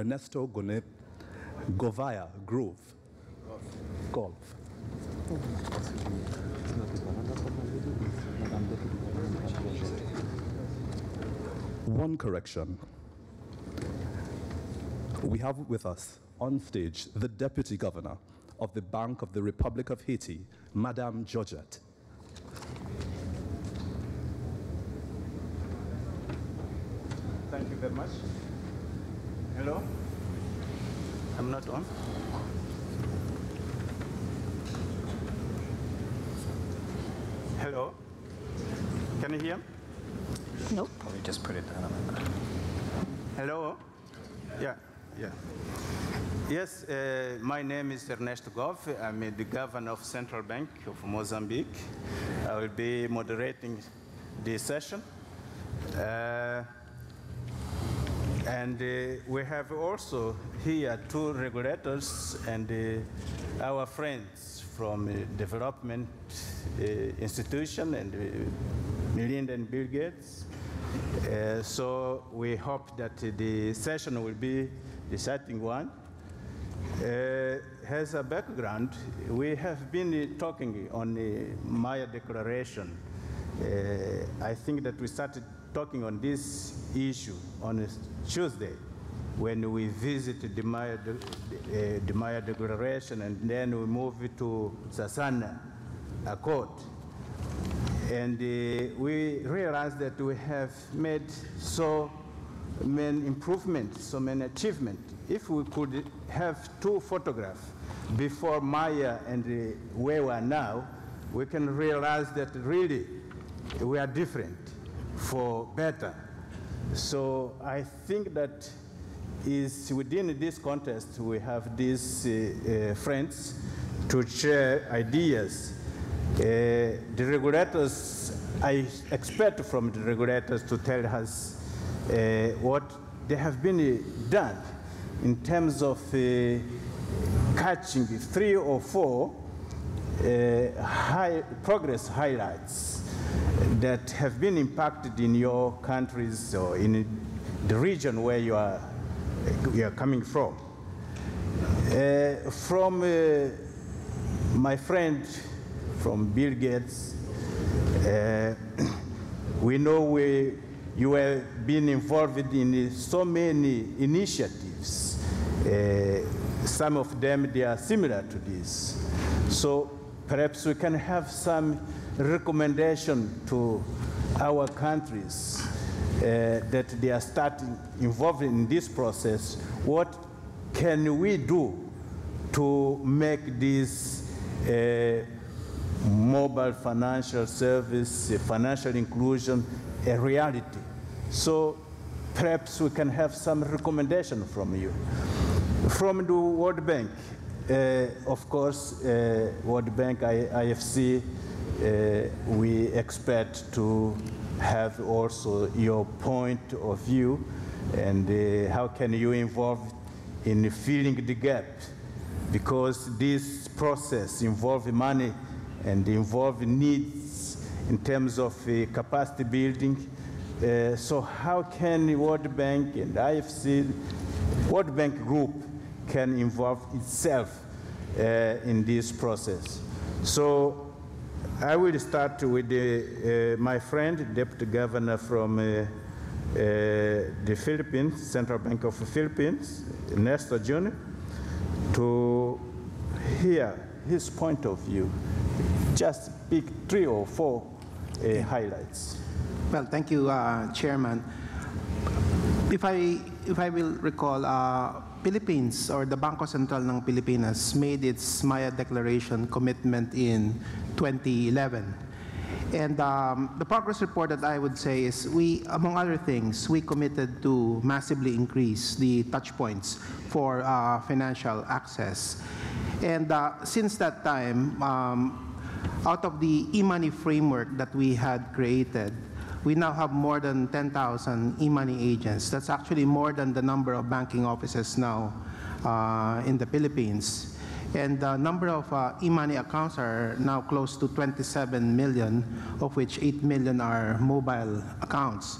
Ernesto Govaya Grove. Golf. One correction. We have with us on stage the Deputy Governor of the Bank of the Republic of Haiti, Madame Georgette. Thank you very much. Hello? I'm not on. Hello? Can you hear me? No. Let me just put it down. Hello? Yeah. Yes, my name is Ernesto Gov. I'm the governor of Central Bank of Mozambique. I will be moderating this session. We have also here two regulators and our friends from development institution and Melinda and Bill Gates. So we hope that the session will be the exciting one. As a background, we have been talking on the Maya Declaration. I think that we started talking on this issue on Tuesday when we visited the Maya Declaration, and then we moved to Sasana Accord. And we realized that we have made so many improvements, so many achievements. If we could have two photographs before Maya and where we are now, we can realize that really we are different for better. So I think that is within this contest we have these friends to share ideas. The regulators, I expect from the regulators to tell us what they have been done in terms of catching 3 or 4 progress highlights that have been impacted in your countries or in the region where you are coming from. From my friend from Bill Gates, we know you have been involved in so many initiatives. Some of them, they are similar to this. So perhaps we can have some recommendation to our countries that they are starting involved in this process. What can we do to make this mobile financial service, financial inclusion, a reality? So perhaps we can have some recommendation from you. From the World Bank, of course, World Bank, IFC, we expect to have also your point of view and how can you involve in filling the gap, because this process involves money and involves needs in terms of capacity building. So how can the World Bank and IFC, World Bank Group can involve itself in this process? So I will start with my friend, Deputy Governor from the Philippines, Central Bank of the Philippines, Ernesto Jr., to hear his point of view. Just pick 3 or 4 highlights. Well, thank you, Chairman. If I will recall, Philippines, or the Bangko Sentral ng Pilipinas, made its Maya Declaration commitment in 2011. And the progress report that I would say is we, among other things, we committed to massively increase the touch points for financial access. And since that time, out of the e-money framework that we had created, we now have more than 10,000 e-money agents. That's actually more than the number of banking offices now in the Philippines. And the number of e-money accounts are now close to 27 million, of which 8 million are mobile accounts.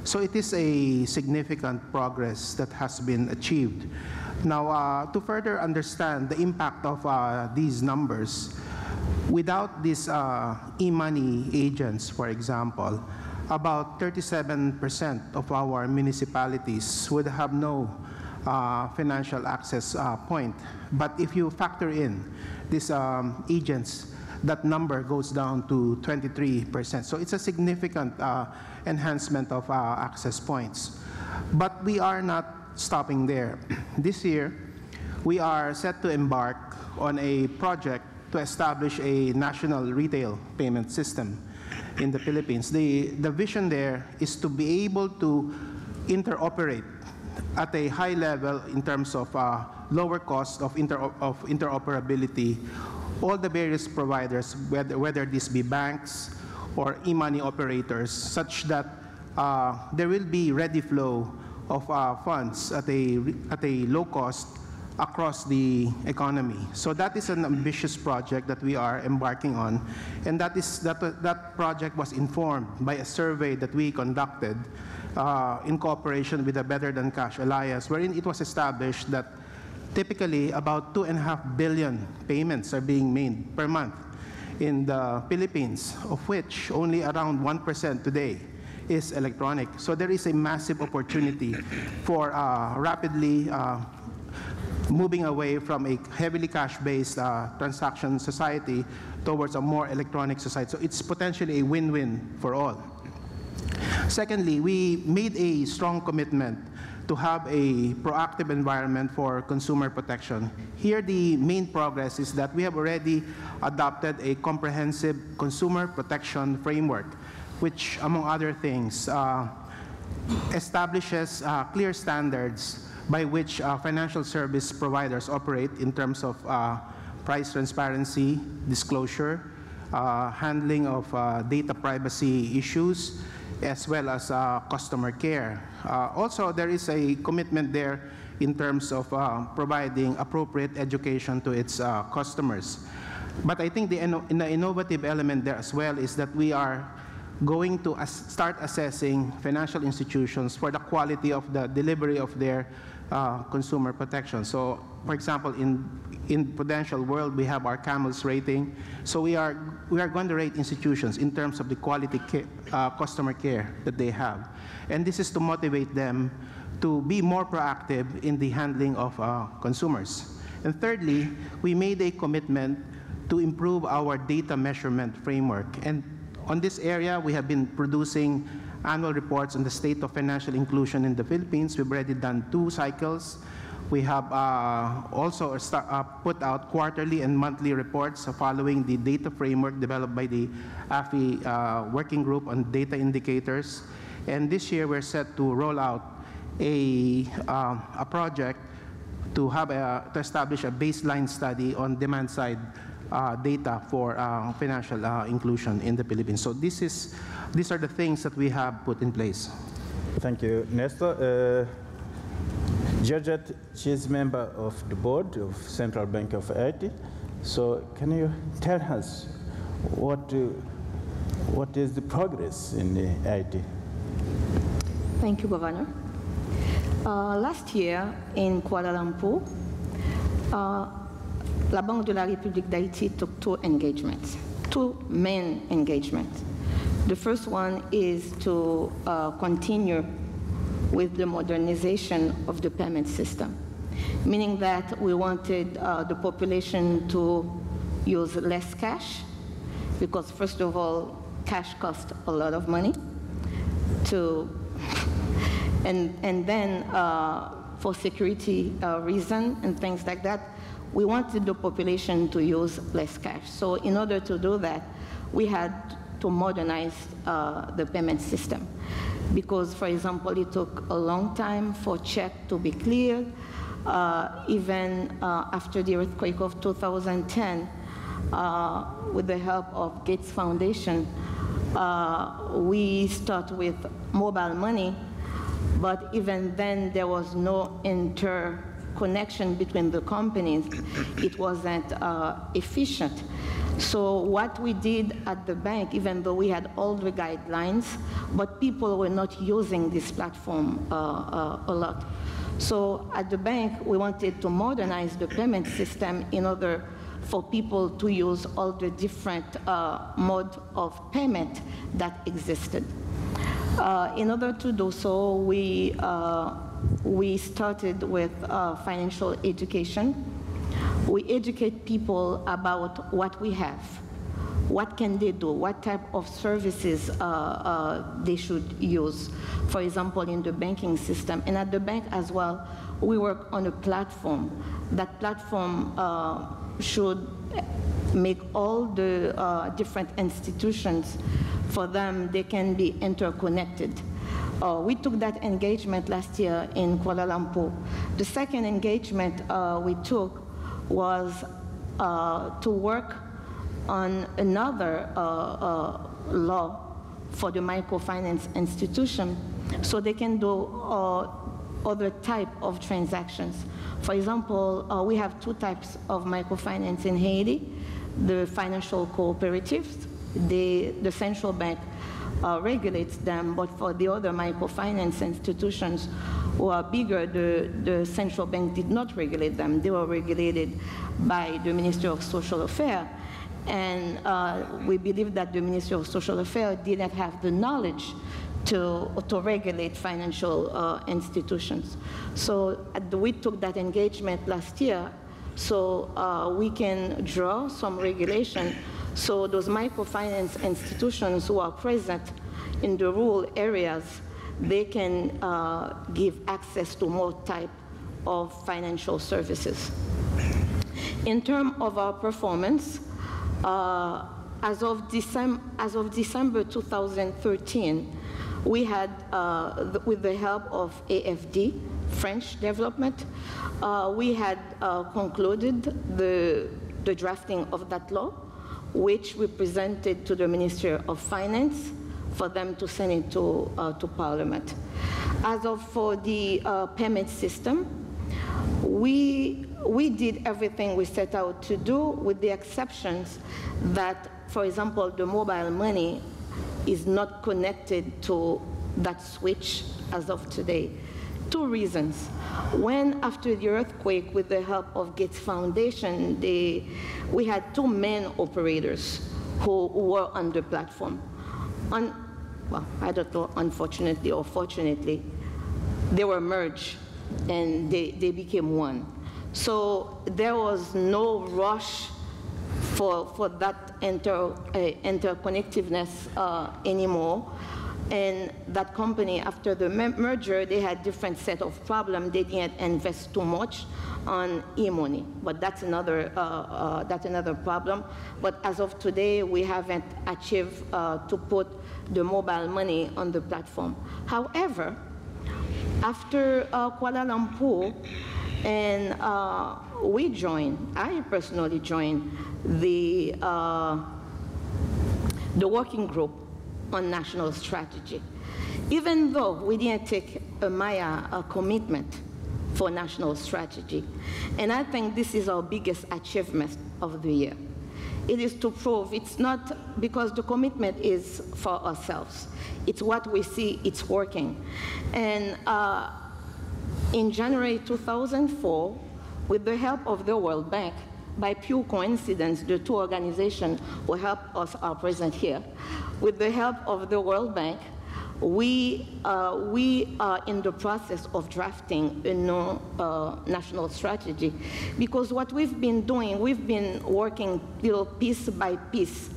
So it is a significant progress that has been achieved. Now, to further understand the impact of these numbers, without these e-money agents, for example, about 37% of our municipalities would have no financial access point. But if you factor in these agents, that number goes down to 23%. So it's a significant enhancement of access points. But we are not stopping there. This year, we are set to embark on a project to establish a national retail payment system in the Philippines. The vision there is to be able to interoperate at a high level in terms of lower cost of interoperability, all the various providers, whether this be banks or e-money operators, such that there will be ready flow of funds at a low cost across the economy. So that is an ambitious project that we are embarking on, and that project was informed by a survey that we conducted in cooperation with the Better Than Cash Alliance, wherein it was established that typically about 2.5 billion payments are being made per month in the Philippines, of which only around 1% today is electronic. So there is a massive opportunity for rapidly moving away from a heavily cash-based transaction society towards a more electronic society. So it's potentially a win-win for all. Secondly, we made a strong commitment to have a proactive environment for consumer protection. Here, the main progress is that we have already adopted a comprehensive consumer protection framework, which, among other things, establishes clear standards by which financial service providers operate in terms of price transparency, disclosure, handling of data privacy issues, as well as customer care. Also, there is a commitment there in terms of providing appropriate education to its customers. But I think the innovative element there as well is that we are going to start assessing financial institutions for the quality of the delivery of their consumer protection. So, for example, in Prudential World, we have our CAMELS rating. So we are going to rate institutions in terms of the quality customer care that they have. And this is to motivate them to be more proactive in the handling of consumers. And thirdly, we made a commitment to improve our data measurement framework. And on this area, we have been producing annual reports on the state of financial inclusion in the Philippines. We've already done 2 cycles. We have also put out quarterly and monthly reports following the data framework developed by the AFI Working Group on Data Indicators. And this year, we're set to roll out a project to establish a baseline study on demand-side data for financial inclusion in the Philippines. So these are the things that we have put in place. Thank you, Nestor. Georgette, she is member of the board of Central Bank of Haiti. So can you tell us what is the progress in Haiti? Thank you, Governor. Last year in Kuala Lumpur, La Banque de la République d'Haïti took 2 engagements, 2 main engagements. The first one is to continue with the modernization of the payment system, meaning that we wanted the population to use less cash, because first of all, cash costs a lot of money, and then for security reasons and things like that, we wanted the population to use less cash. So in order to do that, we had to modernize the payment system. Because, for example, it took a long time for check to be cleared. Even after the earthquake of 2010, with the help of Gates Foundation, we start with mobile money, but even then there was no interconnection between the companies. It wasn't efficient. So what we did at the bank, even though we had all the guidelines, but people were not using this platform a lot. So at the bank, we wanted to modernize the payment system in order for people to use all the different modes of payment that existed. In order to do so, we started with financial education. We educate people about what we have, what can they do, what type of services they should use. For example, in the banking system, and at the bank as well, we work on a platform. That platform should make all the different institutions, for them, they can be interconnected. We took that engagement last year in Kuala Lumpur. The second engagement we took was to work on another law for the microfinance institution so they can do other type of transactions. For example, we have two types of microfinance in Haiti: the financial cooperatives. The central bank regulates them, but for the other microfinance institutions who are bigger, the central bank did not regulate them. They were regulated by the Ministry of Social Affairs. And we believe that the Ministry of Social Affairs didn't have the knowledge to regulate financial institutions. So we took that engagement last year so we can draw some regulation so those microfinance institutions who are present in the rural areas, they can give access to more type of financial services. In terms of our performance, as of December 2013, we had, with the help of AFD, French Development, we had concluded the drafting of that law, which we presented to the Ministry of Finance for them to send it to Parliament. As of for the payment system, we did everything we set out to do, with the exceptions that, for example, the mobile money is not connected to that switch as of today. Two reasons. When, after the earthquake, with the help of Gates Foundation, we had two main operators who were on the platform. Well, I don't know, unfortunately or fortunately, they were merged and they became one. So there was no rush for that interconnectiveness anymore. And that company, after the merger, they had different set of problems. They didn't invest too much on e-money, but that's another problem. But as of today, we haven't achieved to put the mobile money on the platform. However, after Kuala Lumpur, and I personally joined the working group on national strategy. Even though we didn't take a Maya commitment for national strategy. And I think this is our biggest achievement of the year. It is to prove it's not because the commitment is for ourselves. It's what we see, it's working. And in January 2004, with the help of the World Bank, by pure coincidence, the two organizations who helped us are present here. With the help of the World Bank, we are in the process of drafting a new national strategy. Because what we've been doing, we've been working piece by piece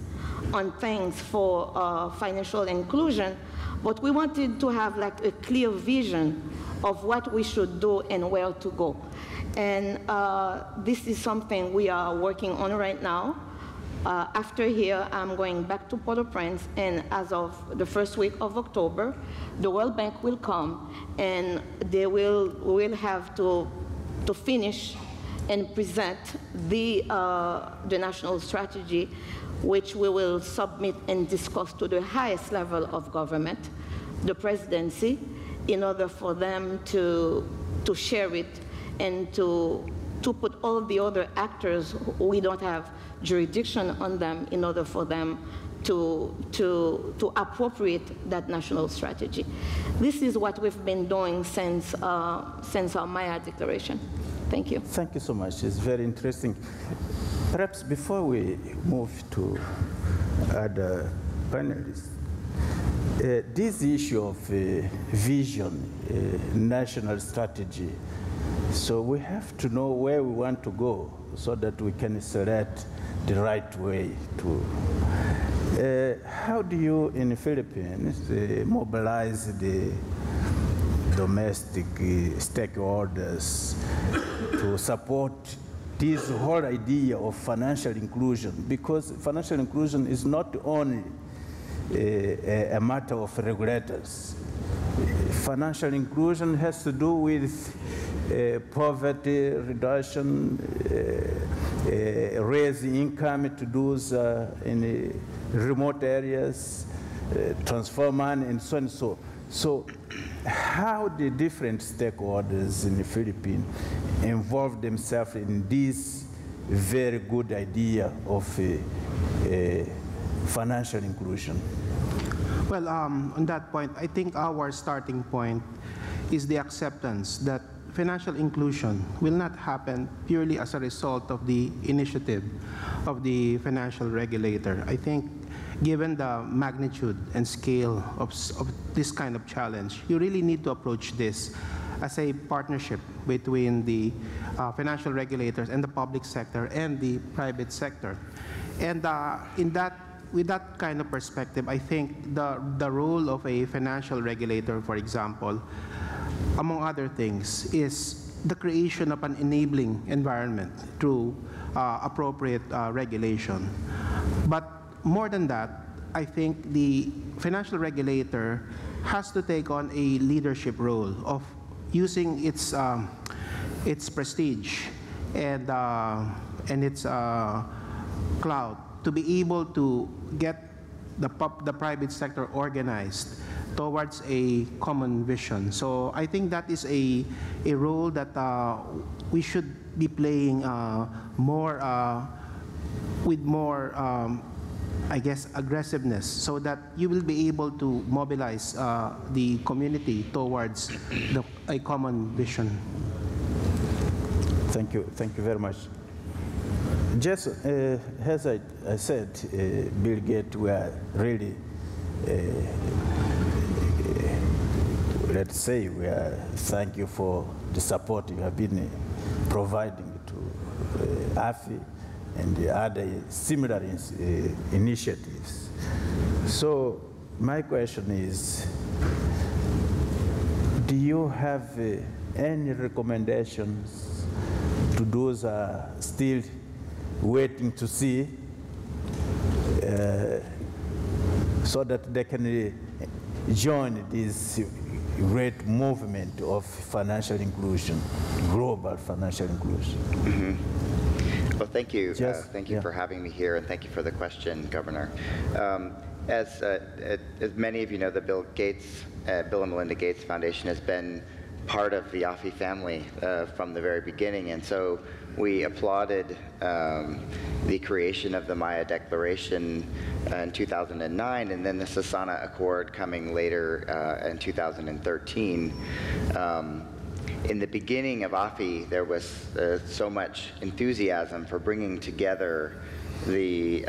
on things for financial inclusion, but we wanted to have like a clear vision of what we should do and where to go. And this is something we are working on right now. After here, I'm going back to Port-au-Prince, and as of the first week of October, the World Bank will come, and they will have to finish and present the national strategy, which we will submit and discuss to the highest level of government, the presidency, in order for them to share it and to to put all of the other actors, we don't have jurisdiction on them in order for them to appropriate that national strategy. This is what we've been doing since our Maya Declaration. Thank you. Thank you so much. It's very interesting. Perhaps before we move to other panelists, this issue of vision, national strategy, so we have to know where we want to go so that we can select the right way to. How do you, in the Philippines, mobilize the domestic stakeholders to support this whole idea of financial inclusion? Because financial inclusion is not only a matter of regulators. Financial inclusion has to do with poverty reduction, raise income to those in remote areas, transfer money, and so on and so. So how the different stakeholders in the Philippines involve themselves in this very good idea of financial inclusion? Well, on that point, I think our starting point is the acceptance that financial inclusion will not happen purely as a result of the initiative of the financial regulator. I think given the magnitude and scale of this kind of challenge, you really need to approach this as a partnership between the financial regulators and the public sector and the private sector. And with that kind of perspective, I think the role of a financial regulator, for example, among other things, is the creation of an enabling environment through appropriate regulation. But more than that, I think the financial regulator has to take on a leadership role of using its prestige and its clout to be able to get the private sector organized towards a common vision. So I think that is a role that we should be playing with more, I guess, aggressiveness, so that you will be able to mobilize the community towards a common vision. Thank you very much. Just as I said, Bill Gates, we are really, let's say, thank you for the support you have been providing to AFI and the other similar initiatives. So my question is, do you have any recommendations to those still waiting to see so that they can join this great movement of financial inclusion, global financial inclusion? Mm-hmm. Well, thank you. Thank you for having me here, and thank you for the question, Governor. As many of you know, the Bill and Melinda Gates Foundation has been part of the AFI family from the very beginning, and so we applauded the creation of the Maya Declaration in 2009, and then the Sasana Accord coming later in 2013. In the beginning of AFI, there was so much enthusiasm for bringing together the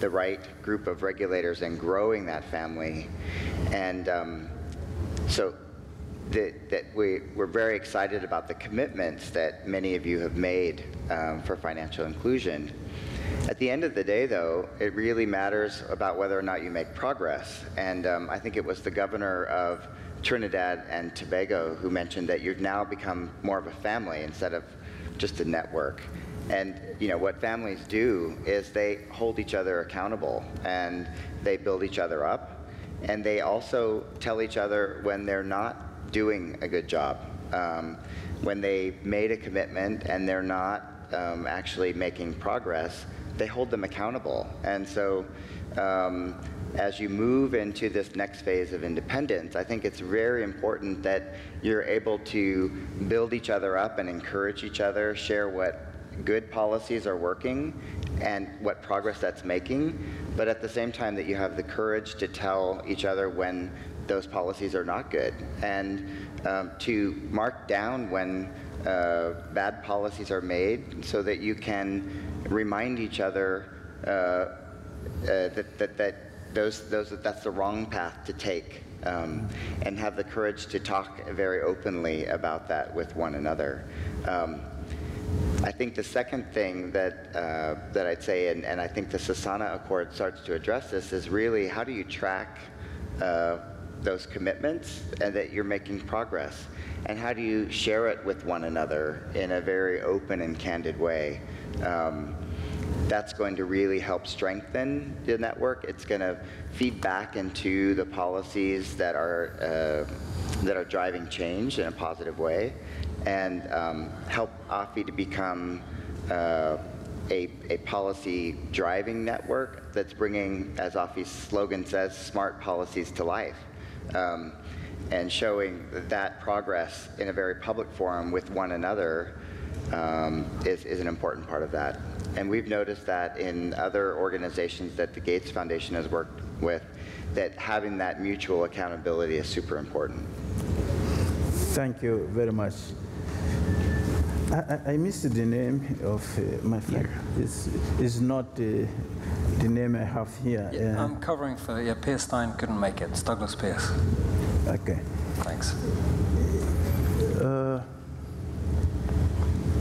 right group of regulators and growing that family, and so we're very excited about the commitments that many of you have made for financial inclusion. At the end of the day, though, it really matters about whether or not you make progress. And I think it was the governor of Trinidad and Tobago who mentioned that you've now become more of a family instead of just a network. And you know what families do is they hold each other accountable, and they build each other up, and they also tell each other when they're not doing a good job, when they made a commitment and they're not actually making progress. They hold them accountable. And so as you move into this next phase of independence, I think it's very important that you're able to build each other up and encourage each other, share what good policies are working and what progress that's making, but at the same time that you have the courage to tell each other when those policies are not good, and to mark down when bad policies are made so that you can remind each other that's the wrong path to take, and have the courage to talk very openly about that with one another. I think the second thing that I'd say, and I think the Sasana Accord starts to address this, is really how do you track those commitments and that you're making progress, and how do you share it with one another in a very open and candid way. That's going to really help strengthen the network. It's going to feed back into the policies that are driving change in a positive way, and help AFI to become a policy driving network that's bringing, as AFI's slogan says, smart policies to life, and showing that progress in a very public forum with one another is an important part of that. And we've noticed that in other organizations that the Gates Foundation has worked with, that having that mutual accountability is super important. Thank you very much. I missed the name of my friend. It's not the name I have here. Yeah, I'm covering for, Pierce Stein couldn't make it. It's Douglas Pierce. Okay. Thanks.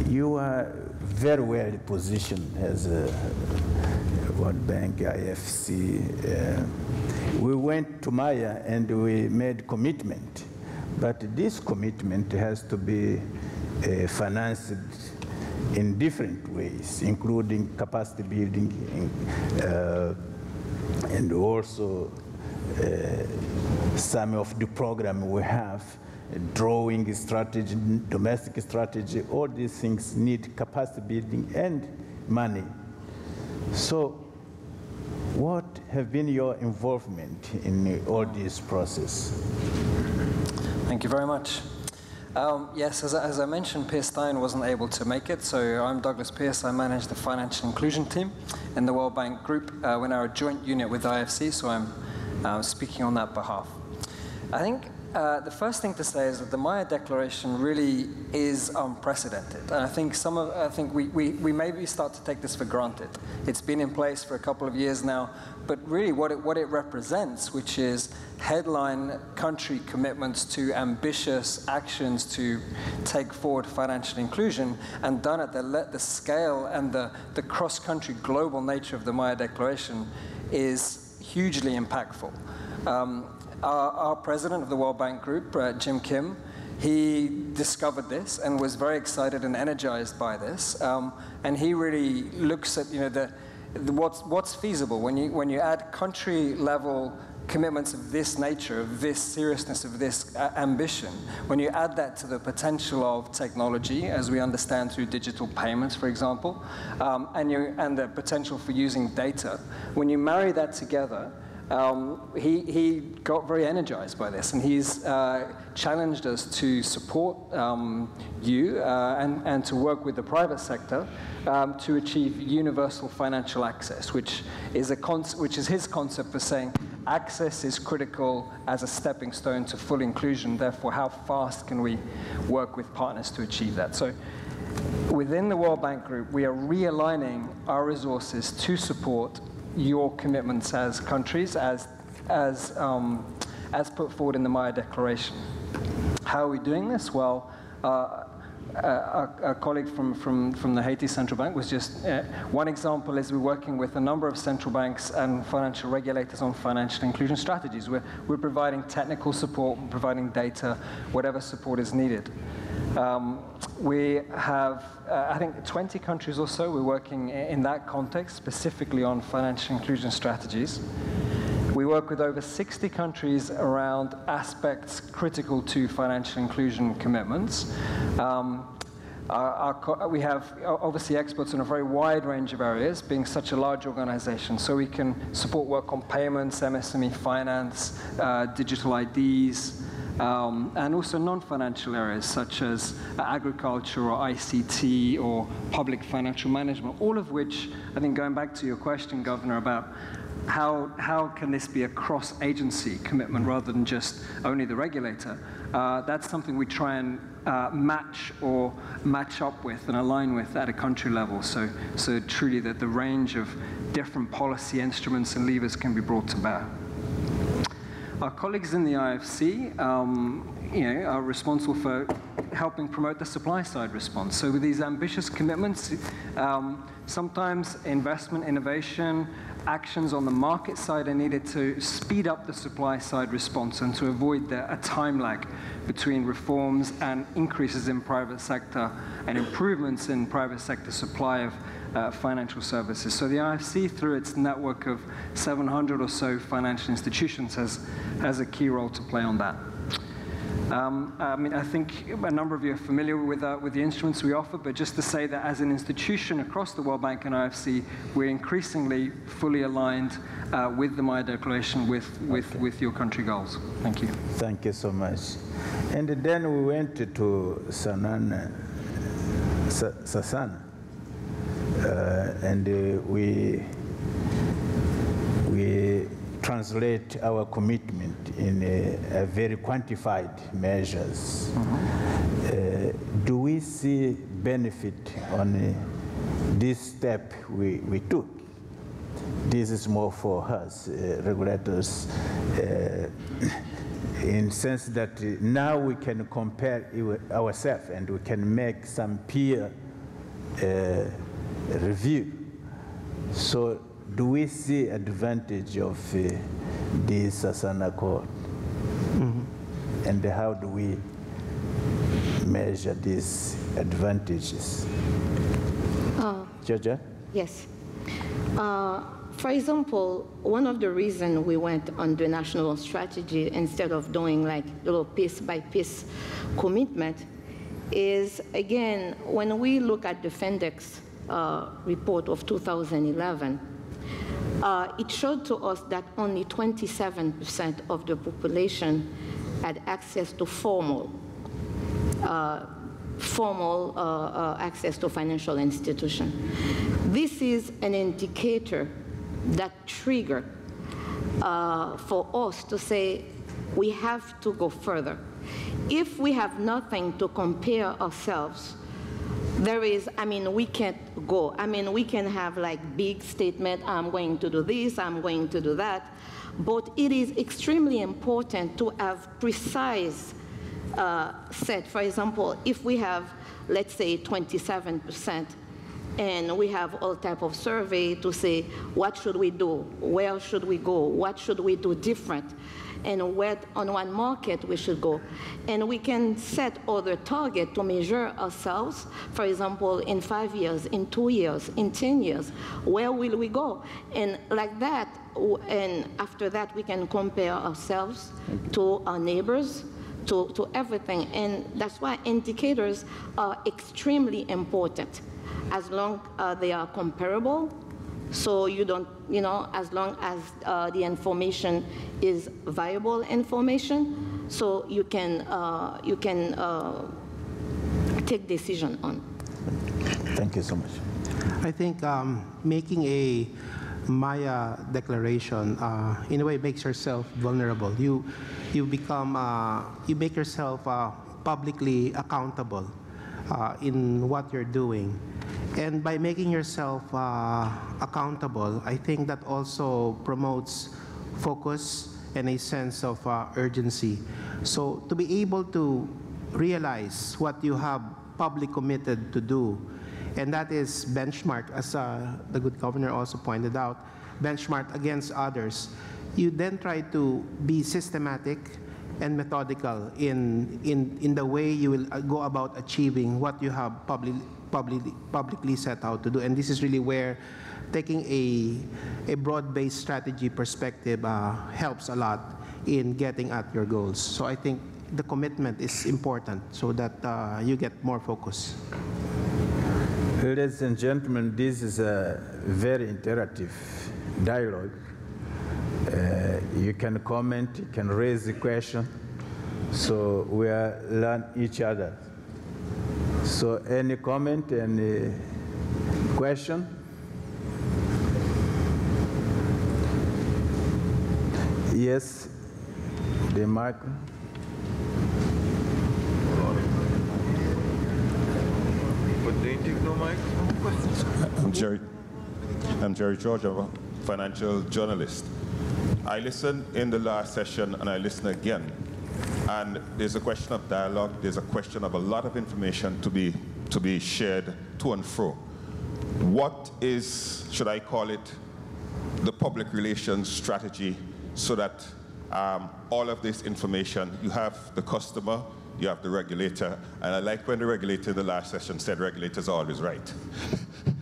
You are very well positioned as a World Bank, IFC. We went to Maya and we made commitment, but this commitment has to be financed in different ways, including capacity building and also some of the program we have, drawing strategy, domestic strategy, all these things need capacity building and money. So what have been your involvement in all this process? Thank you very much. Yes, as I mentioned, Pierce Stein wasn't able to make it, so I'm Douglas Pierce. I manage the financial inclusion team in the World Bank Group. We're now a joint unit with IFC, so I'm speaking on that behalf. I think the first thing to say is that the Maya Declaration really is unprecedented. And I think we maybe start to take this for granted. It's been in place for a couple of years now, but really what it represents, which is headline country commitments to ambitious actions to take forward financial inclusion, and done at the scale and the cross-country global nature of the Maya Declaration, is hugely impactful. Our president of the World Bank Group, Jim Kim, he discovered this and was very excited and energized by this. And he really looks at what's feasible when you add country-level commitments of this nature, of this seriousness, of this ambition. When you add that to the potential of technology, as we understand through digital payments, for example, and the potential for using data, when you marry that together, he got very energized by this, and he's challenged us to support you and to work with the private sector to achieve universal financial access, which is his concept for saying access is critical as a stepping stone to full inclusion. Therefore, how fast can we work with partners to achieve that? So, within the World Bank Group, we are realigning our resources to support your commitments as countries, as put forward in the Maya Declaration. How are we doing this? Well, a colleague from the Haiti Central Bank was just, one example is we're working with a number of central banks and financial regulators on financial inclusion strategies. We're providing technical support, we're providing data, whatever support is needed. We have, I think, 20 countries or so we're working in that context, specifically on financial inclusion strategies. We work with over 60 countries around aspects critical to financial inclusion commitments. We have obviously experts in a very wide range of areas, being such a large organization. So we can support work on payments, MSME finance, digital IDs, and also non-financial areas such as agriculture or ICT or public financial management, all of which, I think going back to your question, Governor, about how can this be a cross-agency commitment rather than just only the regulator, that's something we try and match up with and align with at a country level. So truly that the range of different policy instruments and levers can be brought to bear. Our colleagues in the IFC are responsible for helping promote the supply side response. So with these ambitious commitments, sometimes investment, innovation, actions on the market side are needed to speed up the supply side response and to avoid a time lag between reforms and increases in private sector and improvements in private sector supply of financial services. So the IFC, through its network of 700 or so financial institutions, has a key role to play on that. I think a number of you are familiar with the instruments we offer, but just to say that as an institution across the World Bank and IFC, we're increasingly fully aligned with the Maya Declaration, with your country goals. Thank you. Thank you so much. And then we went to Sasana, and we translate our commitment in a very quantified measures. Do we see benefit on this step we took? This is more for us, regulators, in sense that now we can compare ourselves and we can make some peer review. So do we see advantage of this Sasana Accord? And how do we measure these advantages? Georgia? Yes. For example, one of the reasons we went on the national strategy instead of doing like little piece-by-piece commitment is, again, when we look at the FENDEX report of 2011, it showed to us that only 27% of the population had access to formal access to financial institution. This is an indicator that trigger for us to say we have to go further. If we have nothing to compare ourselves, we can't go. We can have like big statement, I'm going to do this, I'm going to do that, but it is extremely important to have precise set. For example, if we have, let's say, 27%, and we have all type of survey to say, what should we do? Where should we go? What should we do different? And where on one market we should go. And we can set other target to measure ourselves. For example, in 5 years, in 2 years, in 10 years, where will we go? And like that, and after that, we can compare ourselves to our neighbors, to everything. And that's why indicators are extremely important, as long as they are comparable. So you don't, as long as the information is viable information, so you can take decision on. Thank you so much. I think making a Maya declaration in a way makes yourself vulnerable. You make yourself publicly accountable in what you're doing. And by making yourself accountable, I think that also promotes focus and a sense of urgency. So to be able to realize what you have publicly committed to do, and that is benchmarked, as the good governor also pointed out, benchmarked against others, you then try to be systematic and methodical in the way you will go about achieving what you have publicly set out to do. And this is really where taking a broad-based strategy perspective helps a lot in getting at your goals. So I think the commitment is important so that you get more focus. Ladies and gentlemen, this is a very interactive dialogue. You can comment, you can raise the question, so we learn each other. So any comment, any question? Yes, the mic. But they take no mic? I'm Jerry George, I'm a financial journalist. I listened in the last session and I listen again. And there's a question of dialogue, there's a question of a lot of information to be shared to and fro. What is, should I call it, the public relations strategy so that all of this information, you have the customer, you have the regulator, and I like when the regulator in the last session said regulators are always right.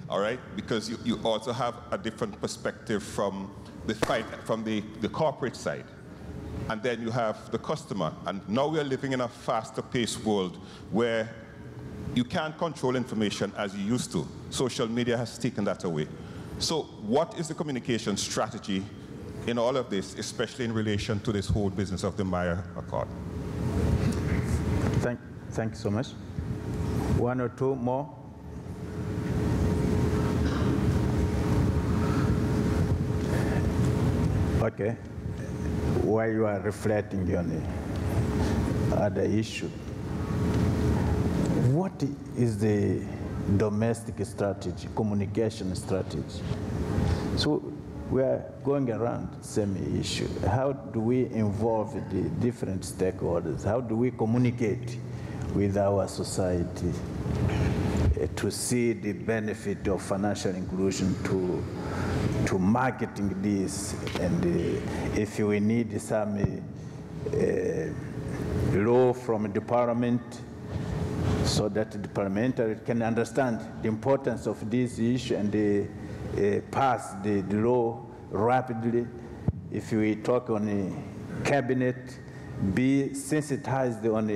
All right? Because you also have a different perspective from the corporate side. And then you have the customer. And now we're living in a faster paced world where you can't control information as you used to. Social media has taken that away. So what is the communication strategy in all of this, especially in relation to this whole business of the Maya Accord? Thank you so much. One or two more? Okay. While you are reflecting on the other issue, what is the domestic strategy, communication strategy? So we are going around the same issue. How do we involve the different stakeholders? How do we communicate with our society to see the benefit of financial inclusion, to marketing this, and if we need some law from the parliament so that the parliamentary can understand the importance of this issue and pass the law rapidly. If we talk on the cabinet, be sensitized on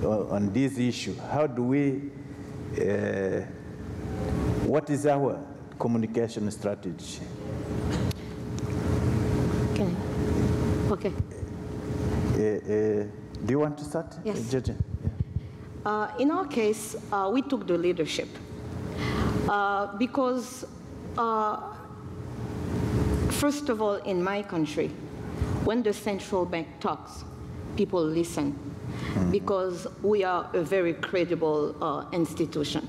on this issue. How do we, what is our communication strategy? Okay. Do you want to start? Yes. Judge? Yeah. In our case, we took the leadership because, first of all, in my country, when the central bank talks, people listen because we are a very credible institution.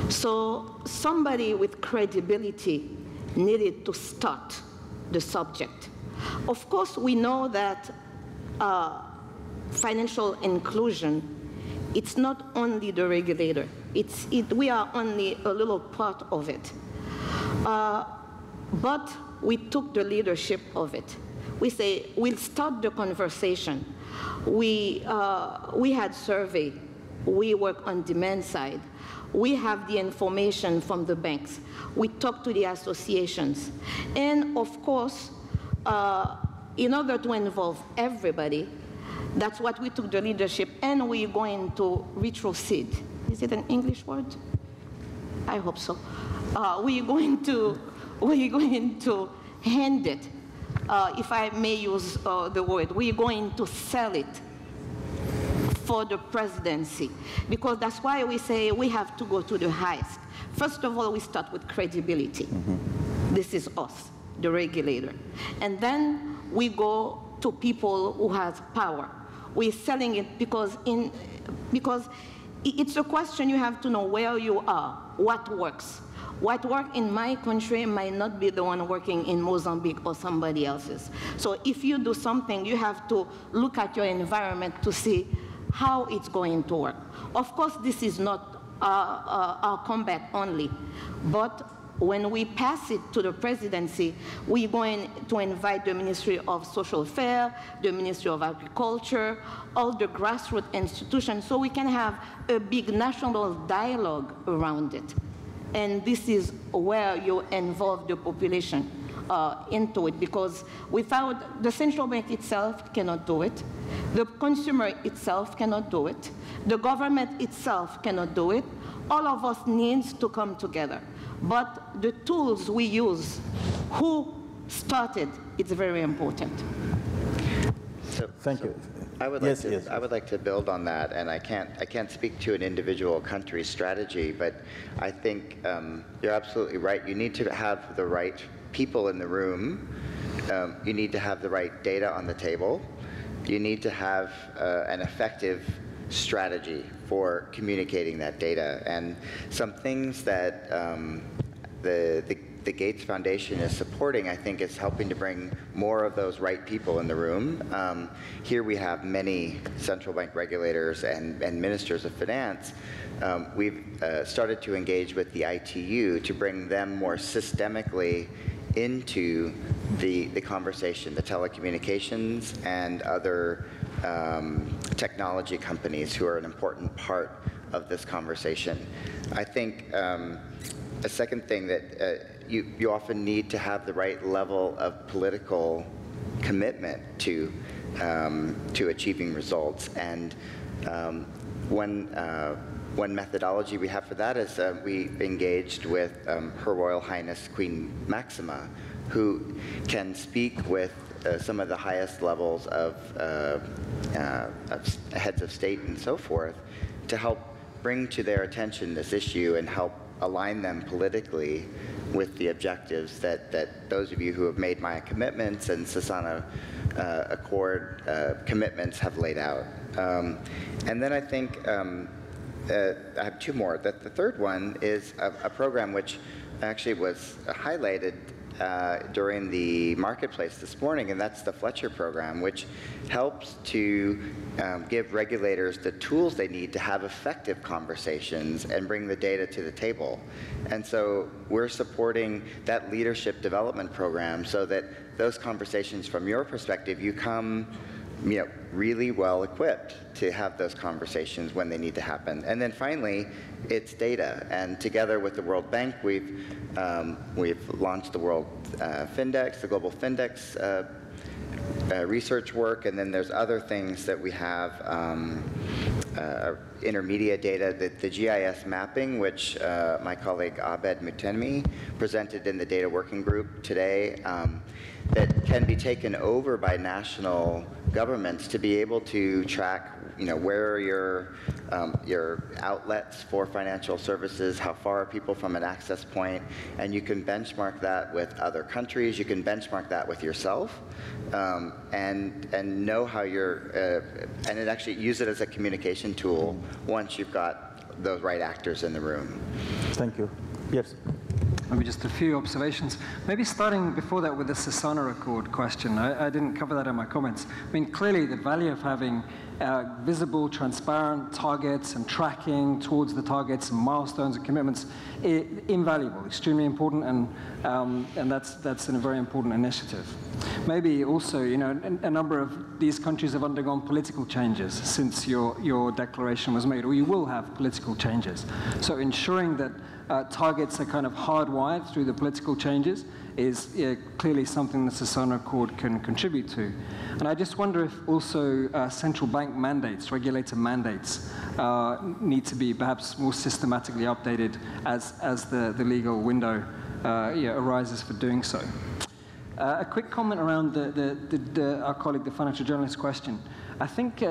So somebody with credibility needed to start the subject. Of course, we know that financial inclusion, it's not only the regulator. We are only a little part of it. But we took the leadership of it. We say, we'll start the conversation. We had survey. We work on demand side. We have the information from the banks. We talk to the associations. And of course, in order to involve everybody, that's what we took the leadership, and we're going to retrocede. Is it an English word? I hope so. We're going to hand it, if I may use the word. We're going to sell it for the presidency, because that's why we say we have to go to the highest. First of all, we start with credibility. This is us, the regulator. And then we go to people who have power. We're selling it because it's a question you have to know where you are, what works. What works in my country might not be the one working in Mozambique or somebody else's. So if you do something, you have to look at your environment to see how it's going to work. Of course, this is not our combat only, but when we pass it to the presidency, we're going to invite the Ministry of Social Affairs, the Ministry of Agriculture, all the grassroots institutions, so we can have a big national dialogue around it. And this is where you involve the population. into it, because without the central bank itself cannot do it, the consumer itself cannot do it, the government itself cannot do it. All of us needs to come together. But the tools we use, who started, it's very important. Thank you. I would like to build on that, and I can't speak to an individual country's strategy, but I think you're absolutely right. You need to have the right people in the room. You need to have the right data on the table. You need to have an effective strategy for communicating that data. And some things that the Gates Foundation is supporting, I think, is helping to bring more of those right people in the room. Here we have many central bank regulators and ministers of finance. We've started to engage with the ITU to bring them more systemically into the conversation, the telecommunications and other technology companies who are an important part of this conversation. I think a second thing that you often need to have the right level of political commitment to achieving results. And one methodology we have for that is we engaged with Her Royal Highness Queen Maxima, who can speak with some of the highest levels of heads of state and so forth to help bring to their attention this issue and help align them politically with the objectives that those of you who have made Maya commitments and Cesana Accord commitments have laid out. And then I think I have two more. The third one is a program which actually was highlighted during the marketplace this morning, and that's the Fletcher program, which helps to give regulators the tools they need to have effective conversations and bring the data to the table. And so we're supporting that leadership development program so that those conversations, from your perspective, you come really well equipped to have those conversations when they need to happen. And then finally, it's data. And together with the World Bank, we've launched the World Findex, the Global Findex research work, and then there's other things that we have, intermediate data, the GIS mapping, which my colleague Abed Mutenmi presented in the data working group today, that can be taken over by national governments to be able to track, where are your outlets for financial services, how far are people from an access point, and you can benchmark that with other countries, you can benchmark that with yourself, and know how and it actually use it as a communication tool once you've got those right actors in the room. Thank you. Yes. Maybe just a few observations. Maybe starting before that with the Cesana Accord question. I didn't cover that in my comments. I mean, clearly the value of having visible, transparent targets and tracking towards the targets and milestones and commitments is invaluable, extremely important, and that's a very important initiative. Maybe also, a number of these countries have undergone political changes since your declaration was made, or you will have political changes. So ensuring that targets are kind of hardwired through the political changes is clearly something the Cesana Accord can contribute to. And I just wonder if also central bank mandates, regulator mandates, need to be perhaps more systematically updated as the legal window arises for doing so. A quick comment around our colleague, the financial journalist question. I think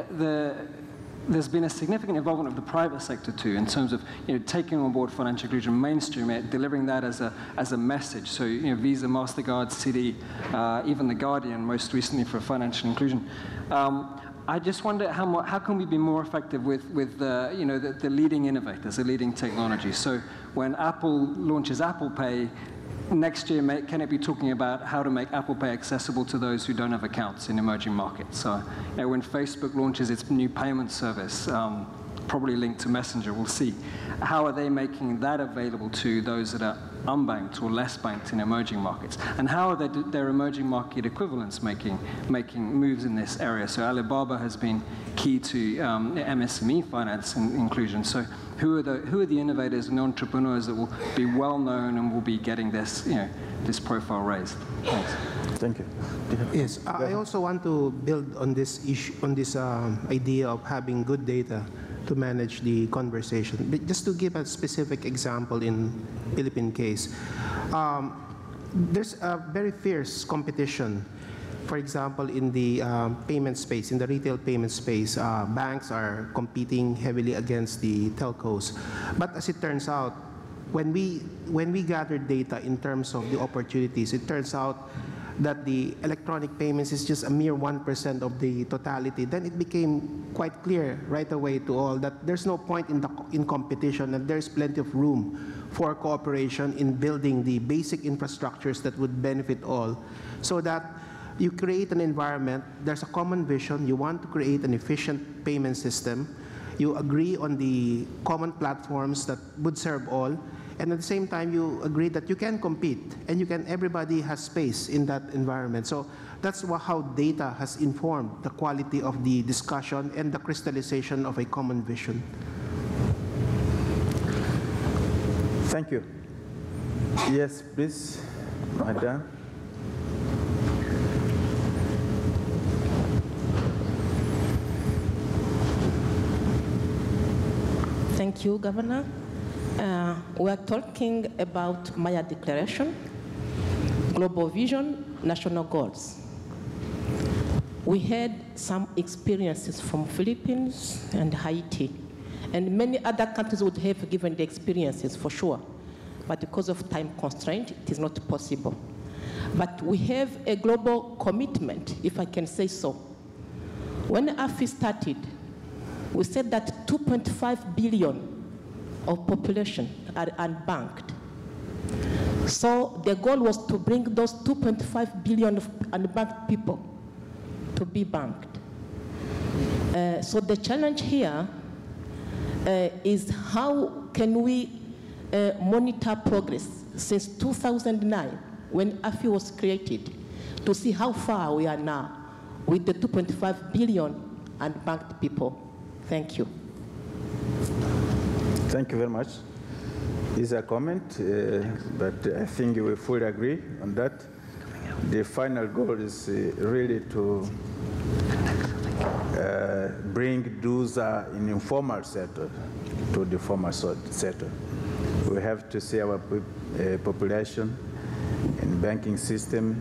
there's been a significant involvement of the private sector too, in terms of taking on board financial inclusion, mainstream it, delivering that as a message. So Visa, Mastercard, Citi, even the Guardian, most recently for financial inclusion. I just wonder how can we be more effective with the leading innovators, the leading technology. So when Apple launches Apple Pay, next year, can it be talking about how to make Apple Pay accessible to those who don't have accounts in emerging markets? So, when Facebook launches its new payment service, probably linked to Messenger, we'll see. How are they making that available to those that are unbanked or less banked in emerging markets? And how are their emerging market equivalents making moves in this area? So Alibaba has been key to MSME finance and inclusion. So who are the innovators and entrepreneurs that will be well known and will be getting this, this profile raised? Thanks. Thank you. Yes, I also want to build on this issue, on this idea of having good data to manage the conversation. But just to give a specific example in Philippine case, there's a very fierce competition. For example, in the payment space, in the retail payment space, banks are competing heavily against the telcos. But as it turns out, when we gather data in terms of the opportunities, it turns out that the electronic payments is just a mere 1% of the totality. Then it became quite clear right away to all that there's no point in competition, and there's plenty of room for cooperation in building the basic infrastructures that would benefit all, so that you create an environment, there's a common vision, you want to create an efficient payment system, you agree on the common platforms that would serve all, and at the same time you agree that you can compete and everybody has space in that environment. So that's how data has informed the quality of the discussion and the crystallization of a common vision. Thank you. Yes, please, Madam. Thank you, Governor. We are talking about Maya Declaration, global vision, national goals. We had some experiences from Philippines and Haiti, and many other countries would have given the experiences for sure, but because of time constraint, it is not possible. But we have a global commitment, if I can say so. When AFI started, we said that 2.5 billion of population are unbanked. So the goal was to bring those 2.5 billion of unbanked people to be banked. So the challenge here is how can we monitor progress since 2009, when AFI was created, to see how far we are now with the 2.5 billion unbanked people. Thank you. Thank you very much. This is a comment, but I think we fully agree on that. The final goal is really to bring those in informal sector to the formal sector. We have to see our population and banking system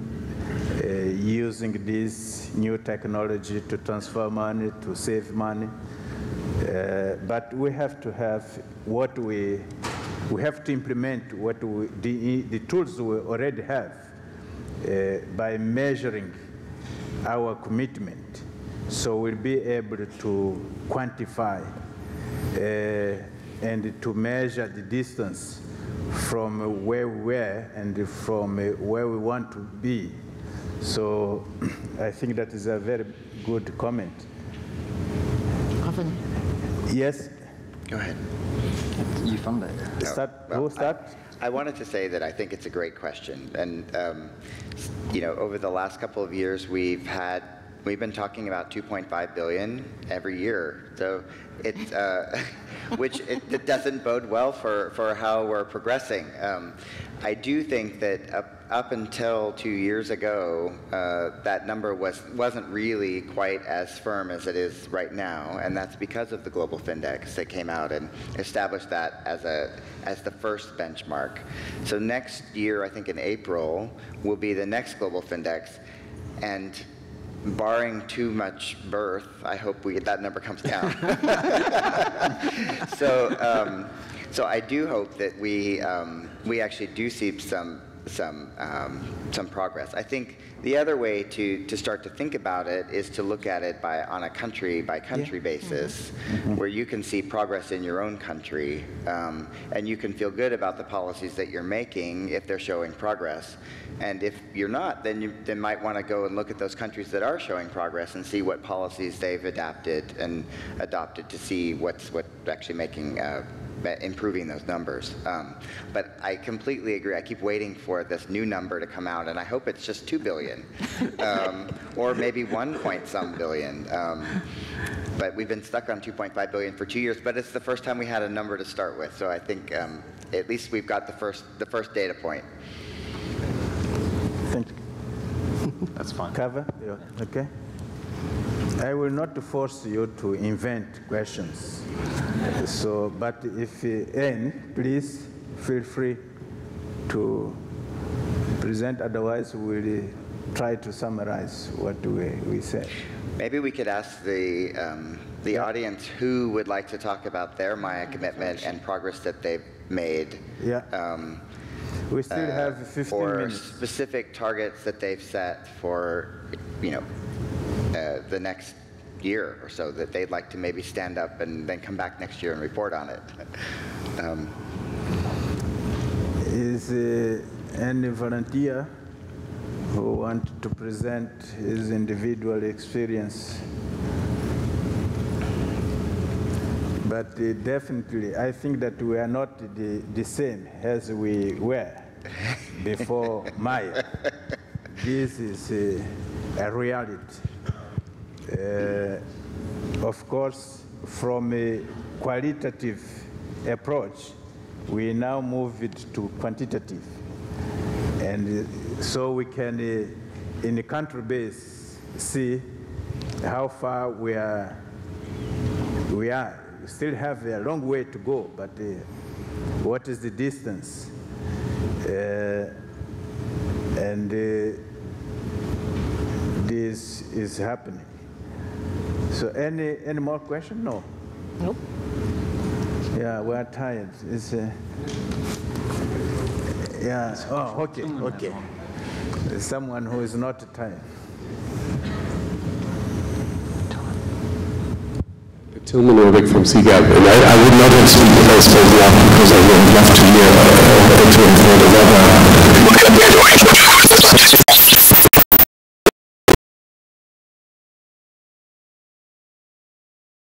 using this new technology to transfer money, to save money. But we have to have what we have to implement what the tools we already have by measuring our commitment, so we'll be able to quantify and to measure the distance from where we were and from where we want to be. So I think that is a very good comment. Yes? Go ahead. You fund it. Who start? I wanted to say that I think it's a great question. And, over the last couple of years, we've been talking about 2.5 billion every year. So it's, it doesn't bode well for how we're progressing. I do think that up until 2 years ago, that number wasn't really quite as firm as it is right now, and that's because of the Global Findex that came out and established that as the first benchmark. So next year, I think in April, will be the next Global Findex, and barring too much birth, I hope that number comes down. So I do hope that we actually do see some progress. I think the other way to start to think about it is to look at it on a country-by-country basis, where you can see progress in your own country, and you can feel good about the policies that you're making if they're showing progress. And if you're not, then you might want to go and look at those countries that are showing progress and see what policies they've adapted and adopted to see what's actually making improving those numbers. But I completely agree. I keep waiting for this new number to come out, and I hope it's just 2 billion, or maybe 1-point-some billion. But we've been stuck on 2.5 billion for 2 years, but it's the first time we had a number to start with. So I think at least we've got the first data point. Thank you. That's fine. Cover? Yeah. Okay. I will not force you to invent questions. So, but if any, please feel free to present. Otherwise, we'll try to summarize what we said. Maybe we could ask the audience who would like to talk about their Maya commitment and progress that they've made. Yeah. We still have 15 minutes. For specific targets that they've set for, the next year or so that they'd like to maybe stand up and then come back next year and report on it. Is any volunteer who wants to present his individual experience? But definitely, I think that we are not the same as we were before Maya. This is a reality. Of course, from a qualitative approach, we now move it to quantitative. And so we can, in the country base, see how far we are. We still have a long way to go, but what is the distance? And this is happening. So any more questions? No. Nope. Yeah, we're tired. It's yeah. Oh, okay, okay. There's someone who is not tired. Tilman Orbeck from CGAP, and I would not have spoken if I spoke up because I would love to hear to inform the weather.